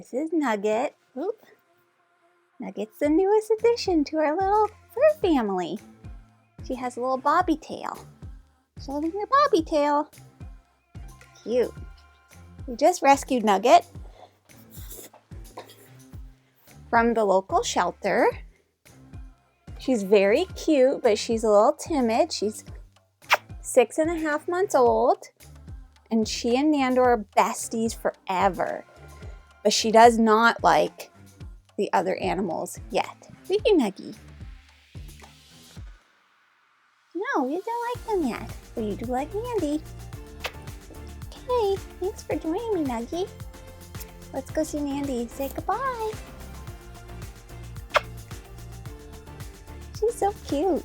This is Nugget. Ooh. Nugget's the newest addition to our little fur family. She has a little bobby tail. Show them your bobby tail. Cute. We just rescued Nugget from the local shelter. She's very cute, but she's a little timid. She's 6.5 months old, and she and Nando are besties forever. But she does not like the other animals yet. Look at Nuggie. No, you don't like them yet, but you do like Mandy. Okay, thanks for joining me, Nuggie. Let's go see Mandy. Say goodbye. She's so cute.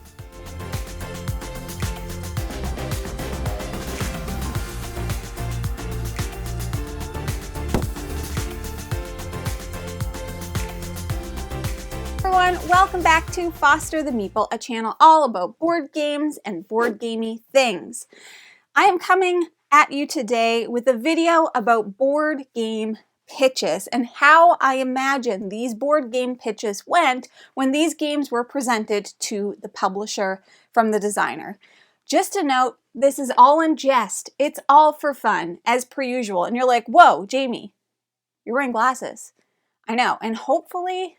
Everyone, welcome back to Foster the Meeple, a channel all about board games and board gamey things. I am coming at you today with a video about board game pitches and how I imagine these board game pitches went when these games were presented to the publisher from the designer. Just a note, this is all in jest. It's all for fun, as per usual. And you're like, whoa, Jamie, you're wearing glasses. I know, and hopefully,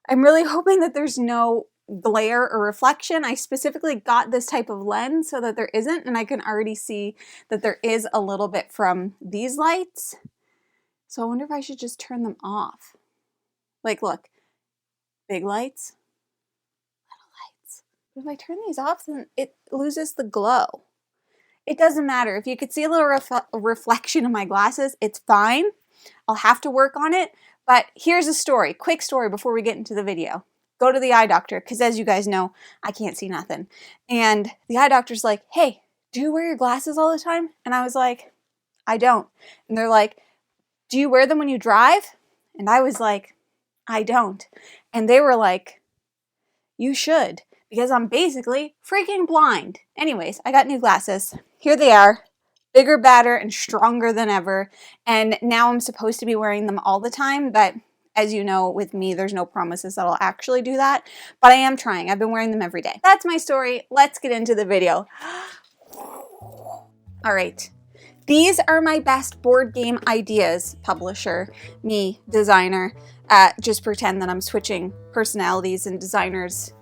I'm really hoping that there's no glare or reflection. I specifically got this type of lens so that there isn't, and I can already see that there is a little bit from these lights. So I wonder if I should just turn them off. Look, big lights, little lights. But if I turn these off, then it loses the glow. It doesn't matter. If you could see a little reflection in my glasses, it's fine. I'll have to work on it. But here's a story, quick story before we get into the video. Go to the eye doctor, because as you guys know, I can't see nothing. And the eye doctor's like, hey, do you wear your glasses all the time? And I was like, I don't. And they're like, do you wear them when you drive? And I was like, I don't. And they were like, you should, because I'm basically freaking blind. Anyways, I got new glasses. Here they are. Bigger, badder, and stronger than ever. And now I'm supposed to be wearing them all the time, but as you know, with me, there's no promises that I'll actually do that, but I am trying. I've been wearing them every day. That's my story. Let's get into the video. All right. These are my best board game ideas, publisher, me, designer. Just pretend that I'm switching personalities and designers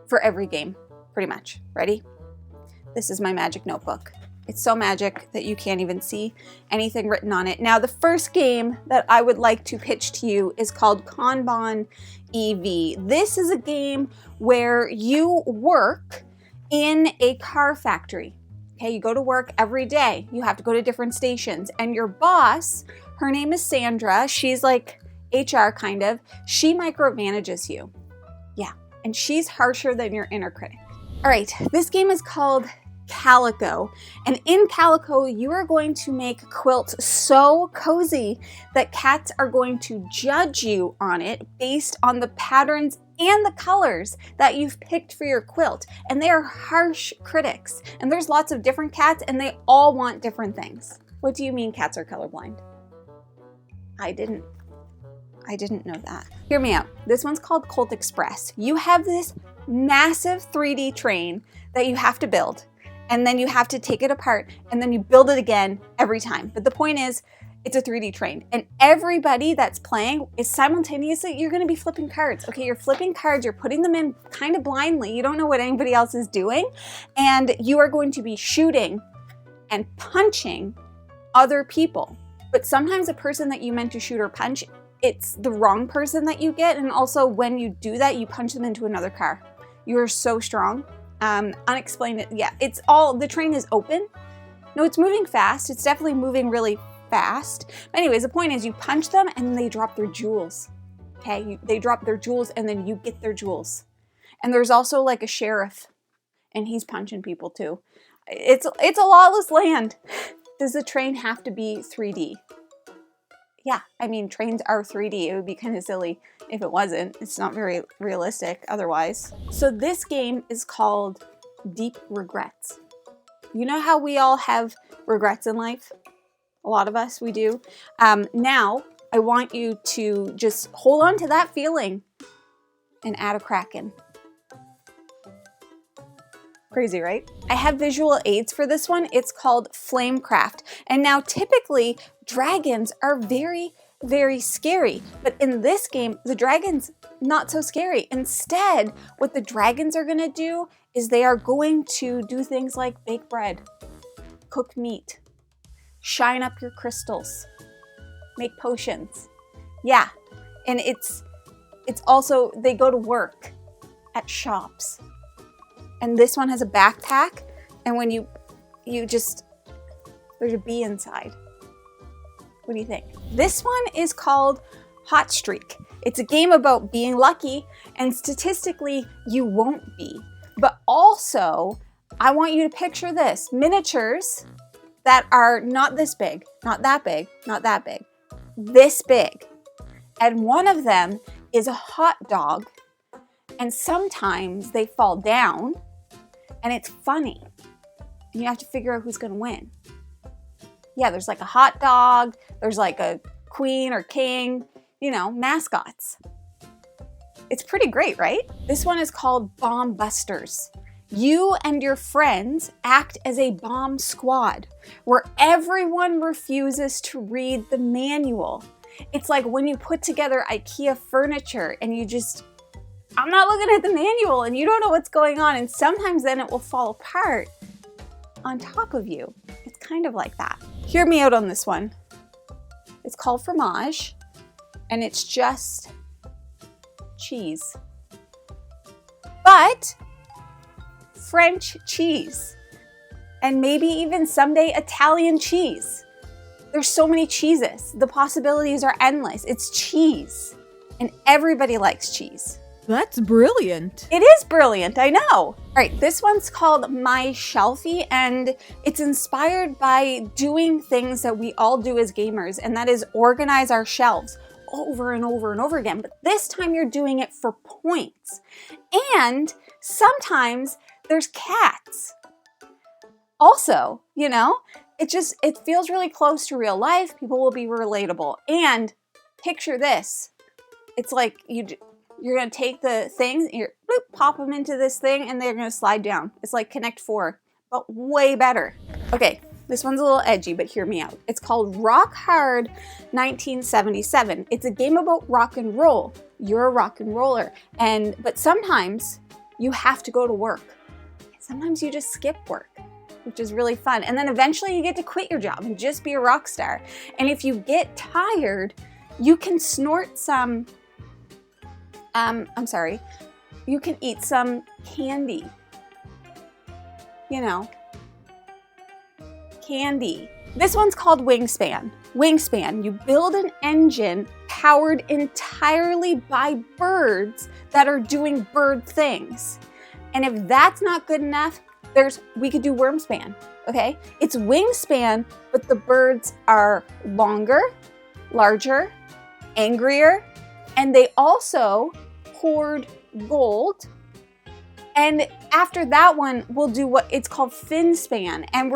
for every game, pretty much. Ready? This is my magic notebook. It's so magic that you can't even see anything written on it. Now, the first game that I would like to pitch to you is called Kanban EV. This is a game where you work in a car factory. Okay, you go to work every day. You have to go to different stations. And your boss, her name is Sandra. She's like HR kind of. She micromanages you. Yeah, and she's harsher than your inner critic. All right, this game is called Calico, and in Calico you are going to make quilts so cozy that cats are going to judge you on it based on the patterns and the colors that you've picked for your quilt, and they are harsh critics, and there's lots of different cats and they all want different things. What do you mean cats are colorblind? I didn't know that. Hear me out. This one's called Colt Express. You have this massive 3D train that you have to build, and then you have to take it apart, and then you build it again every time. But the point is, it's a 3D train, and everybody that's playing is simultaneously, you're gonna be flipping cards. Okay, you're flipping cards, you're putting them in kind of blindly. You don't know what anybody else is doing, and you are going to be shooting and punching other people. But sometimes the person that you meant to shoot or punch, it's the wrong person that you get, and also when you do that, you punch them into another car. You are so strong. Unexplained, yeah, it's all, the train is open. No, it's moving fast. It's definitely moving really fast. But anyways, the point is you punch them and they drop their jewels. Okay, they drop their jewels and then you get their jewels. And there's also like a sheriff and he's punching people too. It's a lawless land. Does the train have to be 3D? Yeah, I mean, trains are 3D. It would be kind of silly if it wasn't. It's not very realistic otherwise. So this game is called Deep Regrets. You know how we all have regrets in life? A lot of us, we do. Now, I want you to just hold on to that feeling and add a kraken. Crazy, right? I have visual aids for this one. It's called Flamecraft. And now typically dragons are very, very scary. But in this game, the dragon's not so scary. Instead, what the dragons are gonna do is they are going to do things like bake bread, cook meat, shine up your crystals, make potions. Yeah, and it's also, they go to work at shops. And this one has a backpack, and when you just, there's a bee inside. What do you think? This one is called Hot Streak. It's a game about being lucky, and statistically, you won't be. But also, I want you to picture this, miniatures that are not this big, not that big, not that big, this big. And one of them is a hot dog, and sometimes they fall down, and it's funny. And you have to figure out who's gonna win. Yeah, there's like a hot dog, there's like a queen or king, you know, mascots. It's pretty great, right? This one is called Bomb Busters. You and your friends act as a bomb squad where everyone refuses to read the manual. It's like when you put together IKEA furniture and you just, I'm not looking at the manual and you don't know what's going on, and sometimes then it will fall apart on top of you. It's kind of like that. Hear me out on this one. It's called Fromage, and it's just cheese. But French cheese, and maybe even someday Italian cheese. There's so many cheeses. The possibilities are endless. It's cheese, and everybody likes cheese. That's brilliant. It is brilliant, I know. All right, this one's called My Shelfie, and it's inspired by doing things that we all do as gamers, and that is organize our shelves over and over and over again. But this time you're doing it for points. And sometimes there's cats. Also, you know, it feels really close to real life. People will be relatable. And picture this. It's like you're gonna take the things, pop them into this thing, and they're gonna slide down. It's like Connect 4, but way better. Okay, this one's a little edgy, but hear me out. It's called Rock Hard 1977. It's a game about rock and roll. You're a rock and roller, but sometimes you have to go to work. Sometimes you just skip work, which is really fun. And then eventually you get to quit your job and just be a rock star. And if you get tired, you can snort some, you can eat some candy. You know, candy. This one's called Wingspan. Wingspan, you build an engine powered entirely by birds that are doing bird things. And if that's not good enough, we could do Wormspan, okay? It's Wingspan, but the birds are longer, larger, angrier, and they also hoard gold. And after that one, we'll do what it's called Finspan. And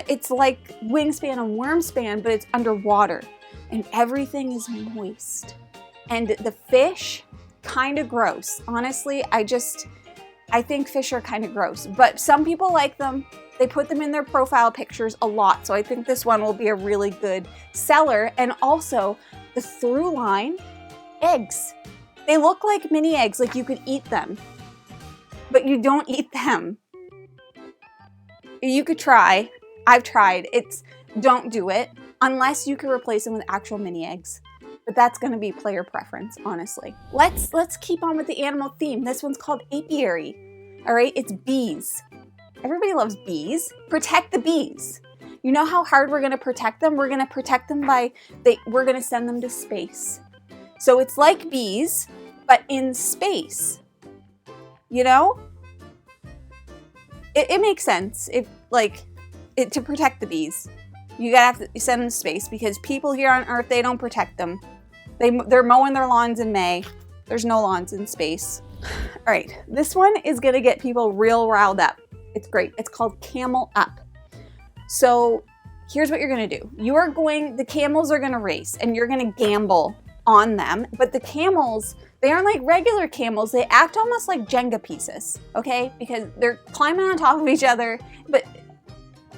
it's like Wingspan and Wormspan, but it's underwater. And everything is moist. And the fish, kind of gross. Honestly, I think fish are kind of gross. But some people like them. They put them in their profile pictures a lot. So I think this one will be a really good seller. And also, the through line, eggs. They look like mini eggs, like you could eat them. But you don't eat them. You could try. I've tried. Don't do it unless you can replace them with actual mini eggs. But that's going to be player preference, honestly. Let's keep on with the animal theme. This one's called Apiary. All right, it's bees. Everybody loves bees. Protect the bees. You know how hard we're going to protect them? We're going to protect them we're going to send them to space. So it's like bees, but in space. You know? It makes sense. To protect the bees. You gotta have to send them to space because people here on Earth, they don't protect them. They're mowing their lawns in May. There's no lawns in space. All right, this one is gonna get people real riled up. It's great. It's called Camel Up. So here's what you're gonna do. The camels are gonna race and you're gonna gamble on them, but the camels, they aren't like regular camels. They act almost like Jenga pieces, okay? Because they're climbing on top of each other, but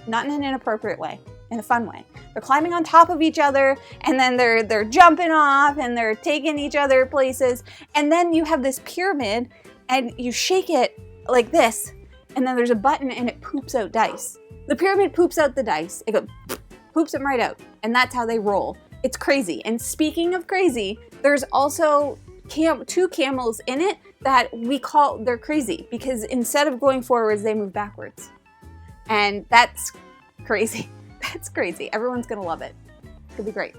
not in an inappropriate way, in a fun way. They're climbing on top of each other, and then they're jumping off, and they're taking each other places. And then you have this pyramid, and you shake it like this, and then there's a button, and it poops out dice. The pyramid poops out the dice. It goes, poops them right out, and that's how they roll. It's crazy. And speaking of crazy, there's also two camels in it that they're crazy, because instead of going forwards, they move backwards. And that's crazy. That's crazy. Everyone's going to love it. It'll be great.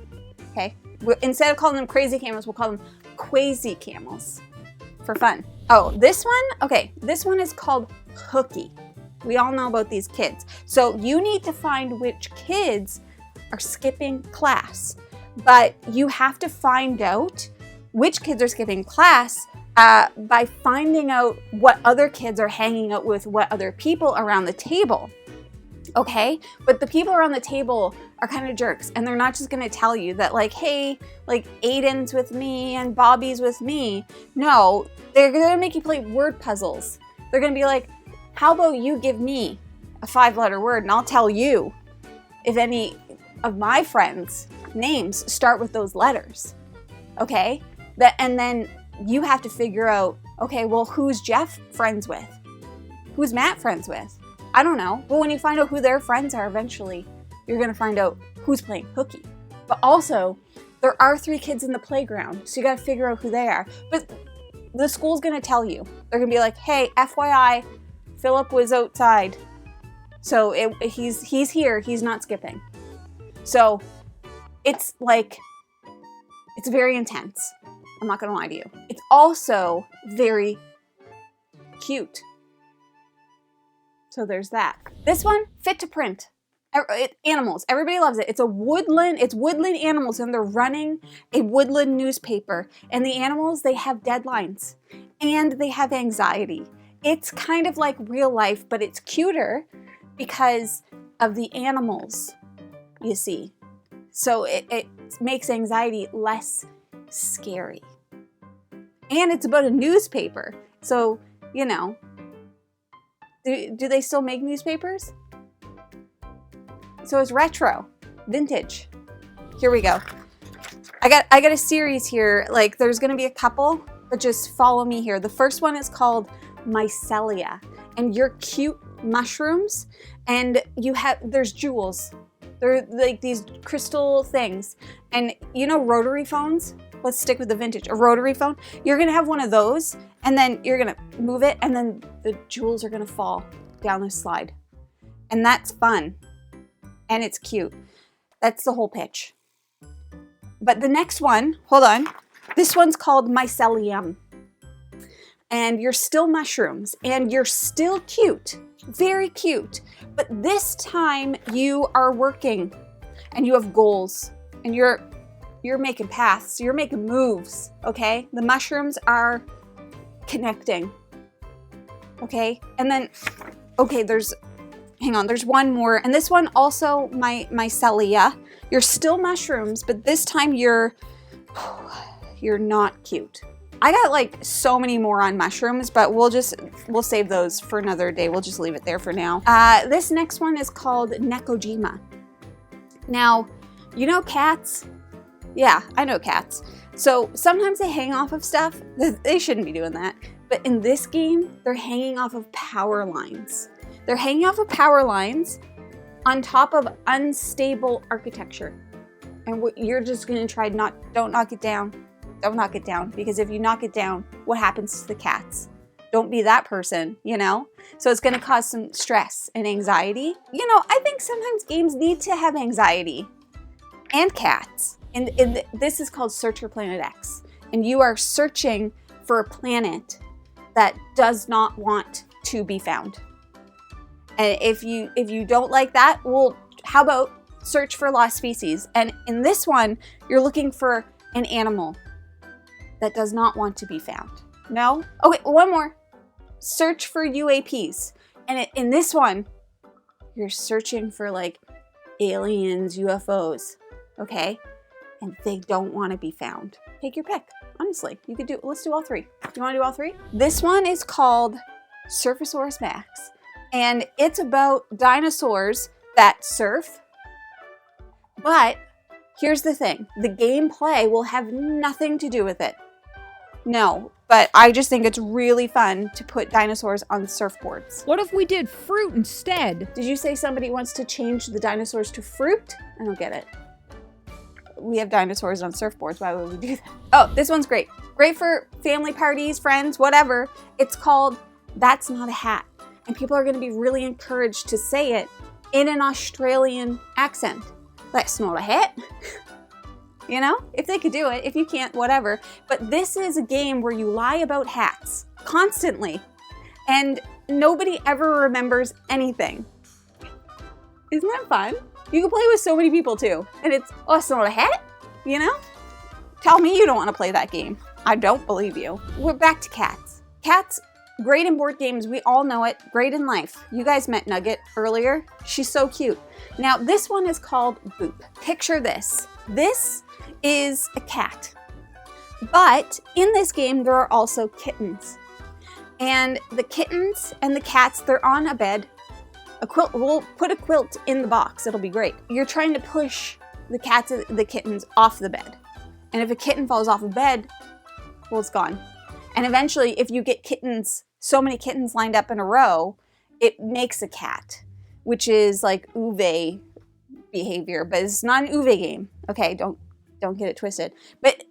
Okay? Instead of calling them crazy camels, we'll call them quasi camels for fun. Oh, this one? Okay. This one is called Hooky. We all know about these kids. So you need to find which kids are skipping class. But you have to find out which kids are skipping class by finding out what other kids are hanging out with, what other people around the table. Okay? But the people around the table are kind of jerks, and they're not just going to tell you that, like, hey, like, Aiden's with me and Bobby's with me. No, they're going to make you play word puzzles. They're going to be like, how about you give me a 5-letter word, and I'll tell you if any of my friends' names start with those letters. Okay? And then you have to figure out, okay, well, who's Jeff friends with? Who's Matt friends with? I don't know. But when you find out who their friends are, eventually, you're going to find out who's playing hooky. But also, there are 3 kids in the playground, so you got to figure out who they are. But the school's going to tell you. They're going to be like, hey, FYI, Philip was outside. So he's here. He's not skipping. So it's very intense. I'm not going to lie to you. It's also very cute. So there's that. This one, fit to print. Animals. Everybody loves it. It's woodland animals, and they're running a woodland newspaper. And the animals, they have deadlines. And they have anxiety. It's kind of like real life, but it's cuter because of the animals, you see. So it makes anxiety less scary. And it's about a newspaper. So, you know, do they still make newspapers? So it's retro, vintage. Here we go. I got a series here. Like, there's going to be a couple, but just follow me here. The first one is called Mycelia, and you're cute mushrooms, and there's jewels. They're like these crystal things. And you know rotary phones? Let's stick with the vintage. A rotary phone. You're going to have one of those, and then you're going to move it, and then the jewels are going to fall down the slide. And that's fun. And it's cute. That's the whole pitch. But the next one, hold on. This one's called Mycelium. And you're still mushrooms, and you're still cute. Very cute. But this time you are working, and you have goals, and you're making paths, you're making moves, okay? The mushrooms are connecting, okay? And then, okay, there's one more, and this one also mycelia. You're still mushrooms, but this time you're not cute. I got like so many more on mushrooms, but we'll save those for another day. We'll just leave it there for now. This next one is called Nekojima. Now, you know cats? Yeah, I know cats. So sometimes they hang off of stuff. They shouldn't be doing that. But in this game, they're hanging off of power lines. They're hanging off of power lines on top of unstable architecture. And you're just going to try don't knock it down. Don't knock it down, because if you knock it down, what happens to the cats? Don't be that person, you know? So it's going to cause some stress and anxiety. You know, I think sometimes games need to have anxiety. And cats. And this is called Search for Planet X. And you are searching for a planet that does not want to be found. And if you don't like that, well, how about search for lost species? And in this one, you're looking for an animal that does not want to be found. No? Okay, one more. Search for UAPs. And in this one, you're searching for like aliens, UFOs, okay? And they don't want to be found. Take your pick. Honestly, you could do, let's do all three. You want to do all three? This one is called Surfosaurus Max, and it's about dinosaurs that surf. But here's the thing, the gameplay will have nothing to do with it. No, but I just think it's really fun to put dinosaurs on surfboards. What if we did fruit instead? Did you say somebody wants to change the dinosaurs to fruit? I don't get it. We have dinosaurs on surfboards. Why would we do that? Oh, this one's great. Great for family parties, friends, whatever. It's called That's Not a Hat. And people are going to be really encouraged to say it in an Australian accent. That's not a hat. You know, if they could do it, if you can't, whatever. But this is a game where you lie about hats constantly, and nobody ever remembers anything. Isn't that fun? You can play with so many people too. And it's, oh, it's not a hat, you know? Tell me you don't want to play that game. I don't believe you. We're back to cats. Cats, great in board games. We all know it. Great in life. You guys met Nugget earlier. She's so cute. Now, this one is called Boop. Picture this. This is a cat. But in this game, there are also kittens. And the kittens and the cats, they're on a bed. A quilt, we'll put a quilt in the box. It'll be great. You're trying to push the cats and the kittens off the bed. And if a kitten falls off a bed, well, it's gone. And eventually, if you get kittens, so many kittens lined up in a row, it makes a cat, which is like Uwe behavior, but it's not an Uwe game. Okay, don't get it twisted. But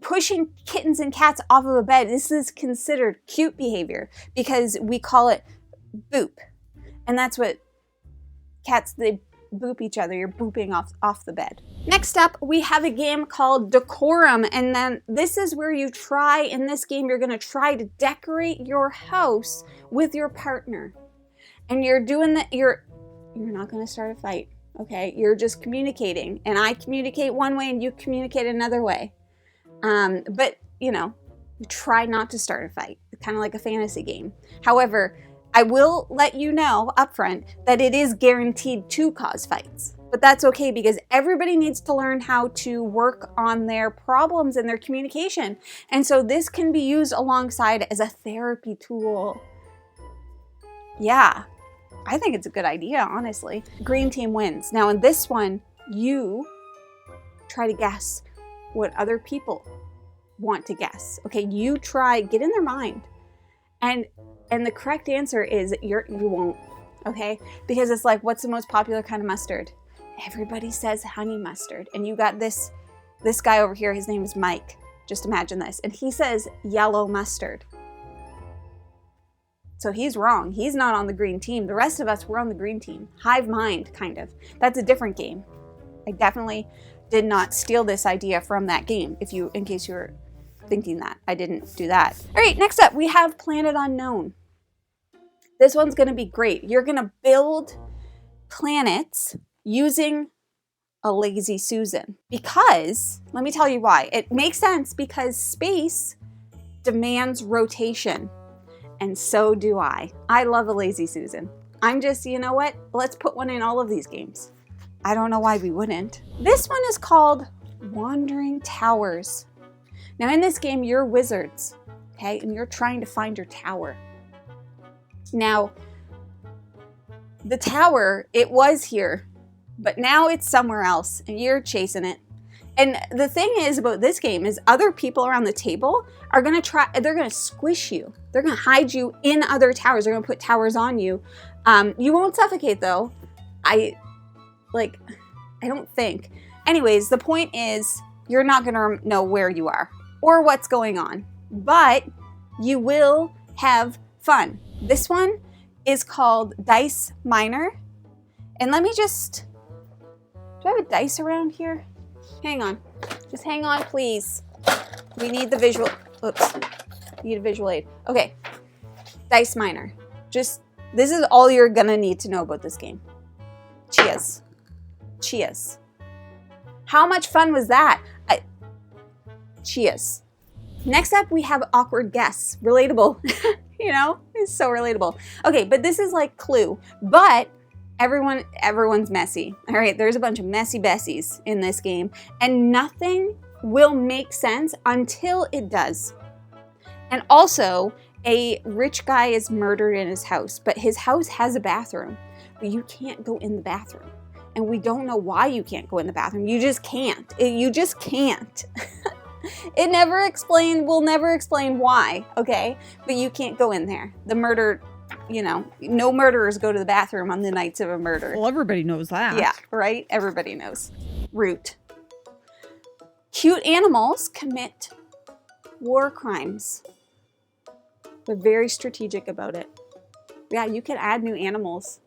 pushing kittens and cats off of a bed, this is considered cute behavior because we call it boop. And that's what cats, they boop each other. You're booping off the bed. Next up, we have a game called Decorum. And then this is where you try, in this game, you're going to try to decorate your house with your partner. And you're doing that, you're not going to start a fight. Okay, you're just communicating. And I communicate one way and you communicate another way. But, you know, you try not to start a fight. It's kind of like a fantasy game. However, I will let you know upfront that it is guaranteed to cause fights. But that's okay because everybody needs to learn how to work on their problems and their communication. And so this can be used alongside as a therapy tool. Yeah, I think it's a good idea, honestly. Green team wins. Now in this one, you try to guess what other people want to guess. Okay, you try, get in their mind. And the correct answer is you won't, okay? Because it's like, what's the most popular kind of mustard? Everybody says honey mustard. And you got this guy over here, his name is Mike. Just imagine this. And he says yellow mustard. So he's wrong. He's not on the green team. The rest of us, we're on the green team. Hive mind, kind of. That's a different game. I definitely did not steal this idea from that game, in case you were thinking that. I didn't do that. All right, next up, we have Planet Unknown. This one's going to be great. You're going to build planets using a Lazy Susan. Because, let me tell you why. It makes sense because space demands rotation. And so do I. I love a Lazy Susan. I'm just, you know what? Let's put one in all of these games. I don't know why we wouldn't. This one is called Wandering Towers. Now in this game, you're wizards, okay? And you're trying to find your tower. Now, the tower, it was here, but now it's somewhere else and you're chasing it. And the thing is about this game is other people around the table are going to try, they're going to squish you. They're going to hide you in other towers. They're going to put towers on you. You won't suffocate though. I don't think. Anyways, the point is you're not going to know where you are or what's going on, but you will have fun. This one is called Dice Miner. And let me just, do I have a dice around here? Hang on. Just hang on, please. We need the visual, oops. Need a visual aid. Okay. Dice Miner. This is all you're gonna need to know about this game. Cheers. Cheers. How much fun was that? Cheers. Next up, we have Awkward Guess. Relatable. You know, it's so relatable. Okay, but this is like Clue. But Everyone's messy. All right, there's a bunch of messy Bessies in this game, and nothing will make sense until it does. And also, a rich guy is murdered in his house, but his house has a bathroom, but you can't go in the bathroom. And we don't know why you can't go in the bathroom. You just can't. You just can't. It will never explain why, okay? But you can't go in there. The murder, no murderers go to the bathroom on the nights of a murder. Well, everybody knows that. Yeah, right? Everybody knows. Root. Cute animals commit war crimes. They're very strategic about it. Yeah, you can add new animals.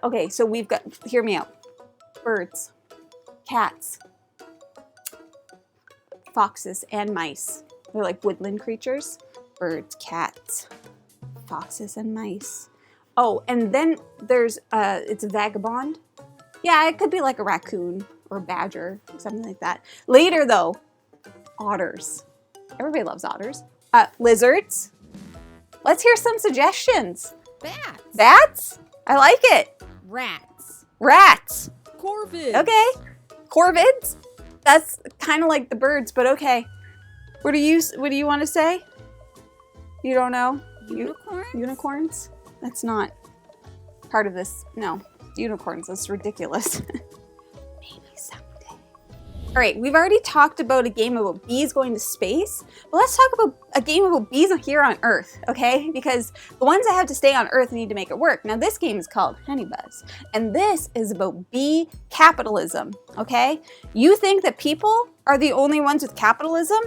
Okay, so we've got, hear me out. Birds, cats, foxes, and mice. They're like woodland creatures. Birds, cats, foxes, and mice. Oh, and then there's, it's a vagabond. Yeah, it could be like a raccoon or a badger or something like that. Later, though, otters. Everybody loves otters. Lizards. Let's hear some suggestions. Bats. Bats? I like it. Rats. Rats. Corvids. Okay. Corvids? That's kind of like the birds, but okay. What do you want to say? You don't know? Unicorns? Unicorns? That's not part of this. No. Unicorns. That's ridiculous. Maybe someday. All right, we've already talked about a game about bees going to space, but let's talk about a game about bees here on Earth, okay? Because the ones that have to stay on Earth need to make it work. Now, this game is called Honey Buzz, and this is about bee capitalism, okay? You think that people are the only ones with capitalism?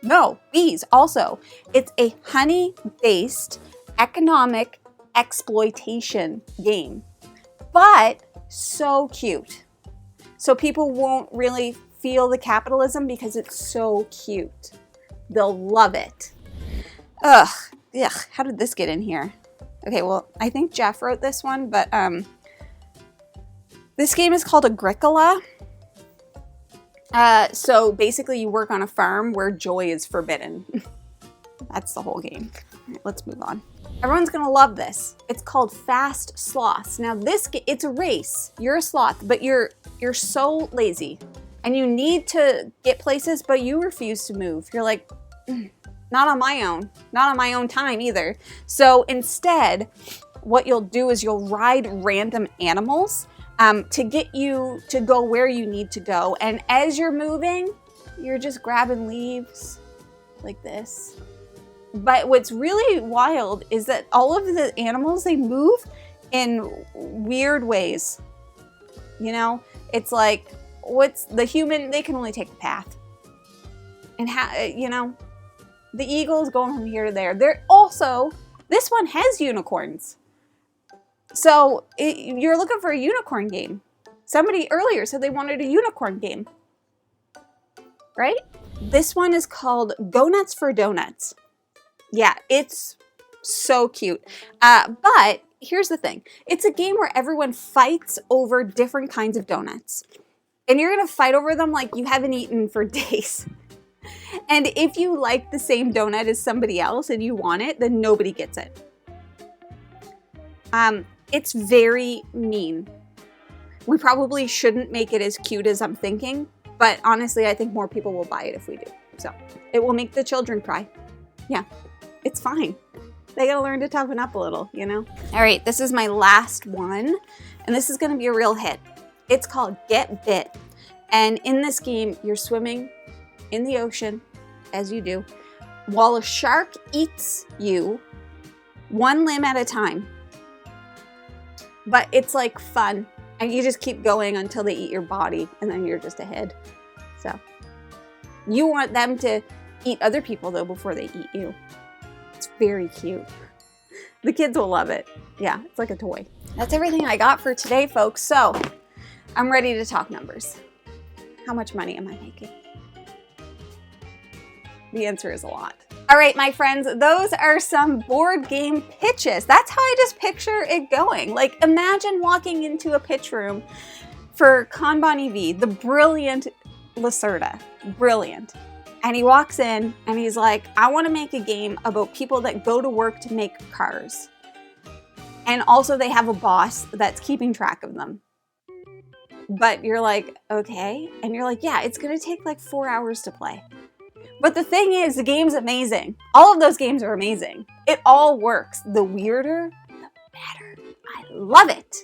No, bees also. It's a honey-based economic exploitation game, but so cute. So people won't really feel the capitalism because it's so cute. They'll love it. Ugh, how did this get in here? Okay, well, I think Jeff wrote this one, but this game is called Agricola. So basically you work on a farm where joy is forbidden. That's the whole game. All right, let's move on. Everyone's gonna love this. It's called Fast Sloths. Now it's a race. You're a sloth, but you're so lazy and you need to get places, but you refuse to move. You're like, not on my own time either. So instead, what you'll do is you'll ride random animals to get you to go where you need to go. And as you're moving, you're just grabbing leaves like this. But what's really wild is that all of the animals, they move in weird ways. You know, it's like, what's the human, they can only take the path. And the eagle's going from here to there. They're also, this one has unicorns. So you're looking for a unicorn game. Somebody earlier said they wanted a unicorn game, right? This one is called Go Nuts for Donuts. Yeah, it's so cute. But here's the thing. It's a game where everyone fights over different kinds of donuts. And you're going to fight over them like you haven't eaten for days. And if you like the same donut as somebody else and you want it, then nobody gets it. It's very mean. We probably shouldn't make it as cute as I'm thinking, but honestly, I think more people will buy it if we do. So it will make the children cry. Yeah. It's fine. They gotta learn to toughen up a little, you know? All right, this is my last one, and this is gonna be a real hit. It's called Get Bit. And in this game, you're swimming in the ocean, as you do, while a shark eats you one limb at a time. But it's like fun, and you just keep going until they eat your body, and then you're just ahead. So, you want them to eat other people, though, before they eat you. It's very cute. The kids will love it. Yeah, it's like a toy. That's everything I got for today, folks. So, I'm ready to talk numbers. How much money am I making? The answer is a lot. All right, my friends, those are some board game pitches. That's how I just picture it going. Like, imagine walking into a pitch room for Kanban EV, the brilliant Lacerda. Brilliant. And he walks in and he's like, I want to make a game about people that go to work to make cars. And also they have a boss that's keeping track of them. But you're like, okay. And you're like, yeah, it's going to take like 4 hours to play. But the thing is, the game's amazing. All of those games are amazing. It all works. The weirder, the better. I love it.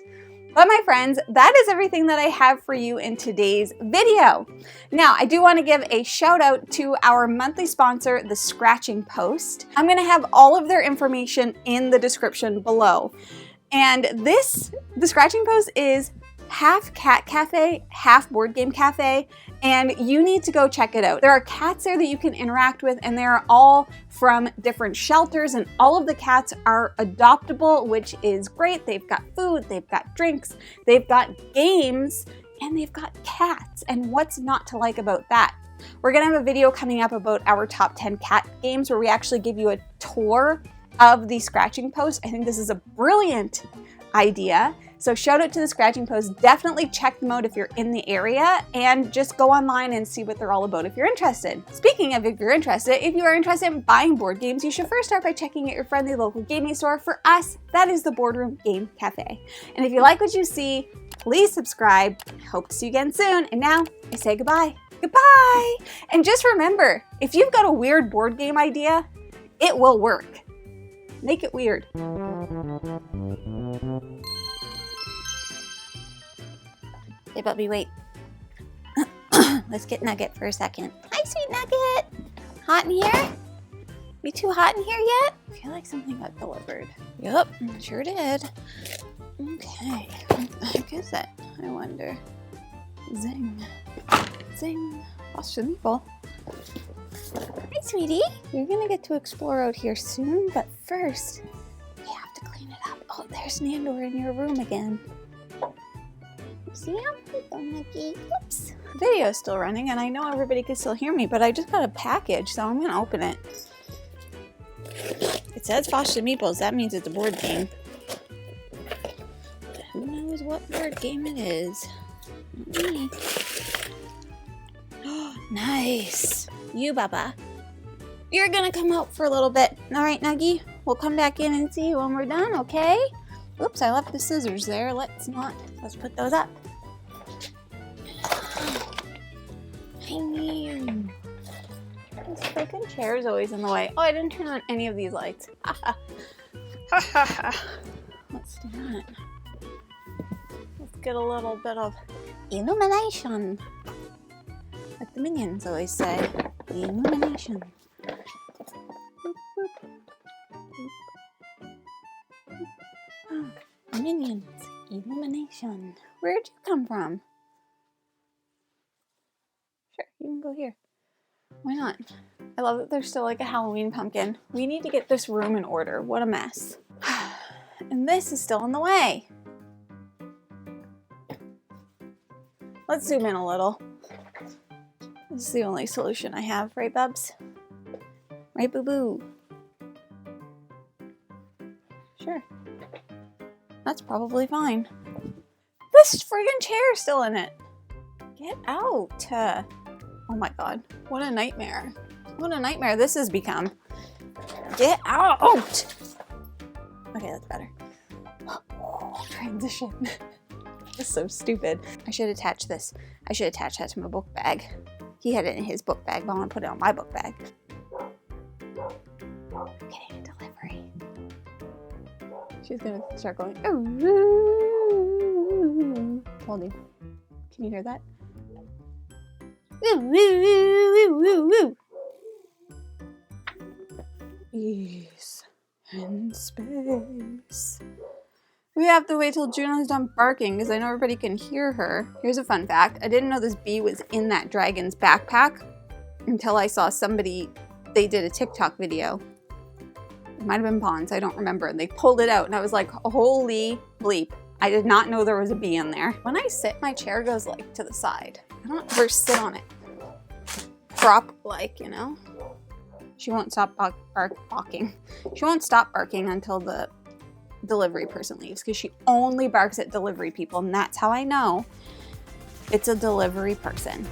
But my friends, that is everything that I have for you in today's video. Now, I do want to give a shout out to our monthly sponsor, The Scratching Post. I'm going to have all of their information in the description below. And The Scratching Post is half cat cafe, half board game cafe, and you need to go check it out. There are cats there that you can interact with, and they're all from different shelters, and all of the cats are adoptable, which is great. They've got food, they've got drinks, they've got games, and they've got cats. And what's not to like about that? We're gonna have a video coming up about our top 10 cat games where we actually give you a tour of the Scratching Post. I think this is a brilliant idea. So shout out to the Scratching Post. Definitely check them out if you're in the area, and just go online and see what they're all about if you're interested. Speaking of if you're interested, if you are interested in buying board games, you should first start by checking out your friendly local gaming store. For us, that is the Boardroom Game Cafe. And if you like what you see, please subscribe. Hope to see you again soon. And now I say goodbye. Goodbye! And just remember, if you've got a weird board game idea, it will work. Make it weird. Hey, Bubby, wait. Let's get Nugget for a second. Hi, sweet Nugget. Hot in here? You too hot in here yet? I feel like something got delivered. Yep, sure did. Okay, what the heck is that? I wonder. Zing. Zing. Foster the Meeple. Hi, sweetie. You're gonna get to explore out here soon, but first, we have to clean it up. Oh, there's Nandor in your room again. See him? Oops. The video's still running, and I know everybody can still hear me, but I just got a package, so I'm gonna open it. It says Foster the Meeples. That means it's a board game. But who knows what board game it is? Me. Nice. You, Baba. You're gonna come out for a little bit. All right, Nuggie? We'll come back in and see you when we're done, okay? Oops, I left the scissors there. Let's put those up. This freaking chair is always in the way. Oh, I didn't turn on any of these lights. Let's do that. Let's get a little bit of illumination. Like the minions always say, illumination. Boop, boop. Boop. Minions, illumination. Where'd you come from? Sure, you can go here. Why not? I love that there's still like a Halloween pumpkin. We need to get this room in order. What a mess. And this is still in the way. Let's zoom in a little. This is the only solution I have, right, Bubs? Right, boo-boo? Sure. That's probably fine. This friggin' chair is still in it. Get out. Oh my god. What a nightmare. What a nightmare this has become. Get out. Okay, that's better. Transition. It's so stupid. I should attach this. I should attach that to my book bag. He had it in his book bag, but I want to put it on my book bag. I'm getting a delivery. She's gonna start going, ooh. Hold on. Can you hear that? Ease and space. We have to wait till Juno's done barking because I know everybody can hear her. Here's a fun fact. I didn't know this bee was in that dragon's backpack until I saw somebody, they did a TikTok video. It might have been Pawns, I don't remember. And they pulled it out and I was like, holy bleep. I did not know there was a bee in there. When I sit, my chair goes like to the side. I don't ever sit on it. Prop like, you know? She won't stop barking. She won't stop barking until the delivery person leaves because she only barks at delivery people, and that's how I know it's a delivery person.